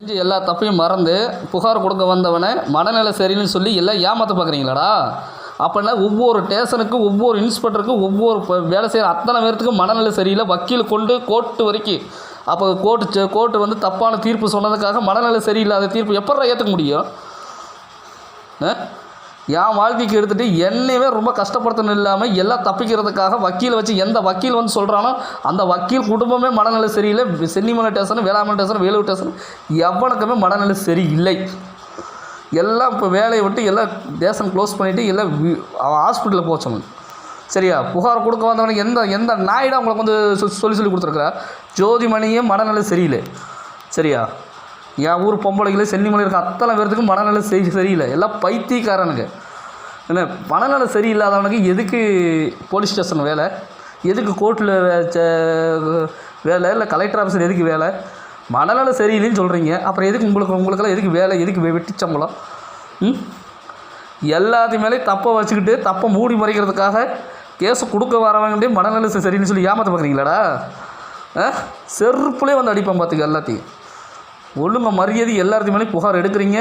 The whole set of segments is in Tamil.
செஞ்சு எல்லா தப்பையும் மறந்து புகார் கொடுக்க வந்தவனை மனநிலை சரியில்லைன்னு சொல்லி எல்லாம் ஏமாற்ற பார்க்குறீங்களாடா? அப்படின்னா ஒவ்வொரு ஸ்டேஷனுக்கும் ஒவ்வொரு இன்ஸ்பெக்டருக்கும் ஒவ்வொரு வேலை செய்கிற அத்தனை பேர்த்துக்கும் மனநிலை சரியில்லை, வக்கீல் கொண்டு கோர்ட்டு வரைக்கும். அப்போ கோர்ட்டு வந்து தப்பான தீர்ப்பு சொன்னதுக்காக மனநிலை சரியில்லாத தீர்ப்பு எப்படா ஏற்றுக்க முடியும்? என் வாழ்க்கைக்கு எடுத்துகிட்டு என்னையவே ரொம்ப கஷ்டப்படுத்தணும் இல்லாமல் எல்லாம் தப்பிக்கிறதுக்காக வக்கீலை வச்சு எந்த வக்கீல் வந்து சொல்கிறானோ அந்த வக்கீல் குடும்பமே மனநிலை சரியில்லை. சென்னிமலை ஸ்டேஷன், வேளாண்மை ஸ்டேஷன், வேலூர் ஸ்டேஷன் எவனுக்குமே மனநிலை சரியில்லை. எல்லாம் இப்போ வேலையை விட்டு எல்லாம் ஸ்டேஷன் க்ளோஸ் பண்ணிவிட்டு எல்லாம் ஹாஸ்பிட்டலில் போச்சணும். சரியா? புகார் கொடுக்க வந்தவனுக்கு எந்த நாயிடம் உங்களுக்கு வந்து சொல்லி கொடுத்துருக்குறா? ஜோதிமணியே மனநிலை சரியில்லை. சரியா? என் ஊர் பொம்பளைகளே சென்னிமலை இருக்க அத்தனை பேர்த்துக்கும் மனநிலை சரியில்லை. எல்லாம் பைத்தியக்காரனுங்க. என்ன மனநிலை சரியில்லாதவனுக்கு எதுக்கு போலீஸ் ஸ்டேஷன் வேலை, எதுக்கு கோர்ட்டில் வேலை, இல்லை கலெக்டர் ஆஃபீஸர் எதுக்கு வேலை? மனநிலை சரியில்லைன்னு சொல்கிறீங்க, அப்புறம் எதுக்கு உங்களுக்கெல்லாம் எதுக்கு வேலை, எதுக்கு வெட்டி சம்பளம்? எல்லாத்தையும் மேலே தப்பை வச்சுக்கிட்டு தப்பை மூடி மறைக்கிறதுக்காக கேஸு கொடுக்க வரவங்கள்டே மனநிலை சரின்னு சொல்லி ஏமாற்ற பார்க்குறீங்களாடா? செருப்புலேயே வந்து அடிப்பேன் பார்த்துக்க. எல்லாத்தையும் ஒழுங்கு மரியாதை எல்லாத்தையும் மேலே புகார் எடுக்கிறீங்க.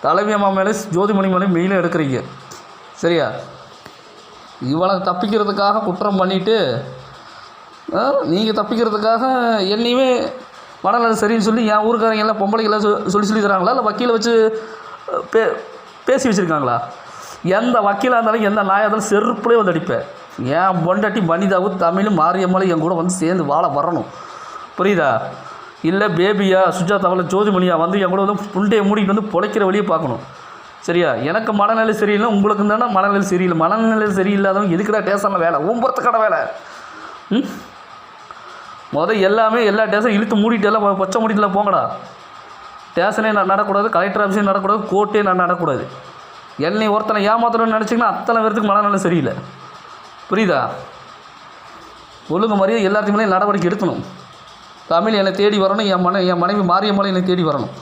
தலைமை அம்மா மேலே, ஜோதிமணி மேலே மெயிலும் எடுக்கிறீங்க. சரியா? இவனை தப்பிக்கிறதுக்காக குற்றம் பண்ணிவிட்டு நீங்கள் தப்பிக்கிறதுக்காக என்னையுமே மனநிலை சரின்னு சொல்லி என் ஊருக்காரங்க எல்லாம் பொம்பளைக்கெல்லாம் சொல்லி தராங்களா, இல்லை வக்கீலை வச்சு பேசி வச்சுருக்காங்களா? எந்த வக்கீலாக இருந்தாலும் எந்த நாயாக இருந்தாலும் செருப்புலேயே வந்து அடிப்பேன். என் பொண்டாட்டி வனிதாவும் தமிழும் மாரியம்மாலும் என் கூட வந்து சேர்ந்து வாழ வரணும். புரியுதா? இல்லை பேபியா, சுஜாதாவில், ஜோதிமணியா வந்து என் கூட வந்து புண்டையை மூடிக்கிட்டு வந்து பொழைக்கிற வழியை பார்க்கணும். சரியா? எனக்கு மனநிலை சரியில்லை, உங்களுக்கு தானே மனநிலை சரியில்லை. மனநிலை சரியில்லாதவங்க எதுக்குடா ஸ்டேஷனில் வேலை, ஊம்புறத்துக்கான வேலை? எல்லாமே எல்லா ஸ்டேஷன் இழுத்து மூடிட்டு எல்லாம் பச்சை மூடிட்டுலாம் போங்கடா. ஸ்டேஷனே நடக்கூடாது, கலெக்டர் ஆஃபீஸே நடக்கூடாது, கோர்ட்டே நடக்கூடாது. என்னை ஒருத்தனை ஏமாத்தணும்னு நினச்சிங்கன்னா அத்தனை பேர்த்துக்கு மனநிலை சரியில்லை. புரியுதா? ஒழுங்கு மாதிரியே எல்லாத்தையுமே நடவடிக்கை எடுக்கணும். தமிழ் என்னை தேடி வரணும், என் மனைவி மாரியம்மாள் என்னை தேடி வரணும்.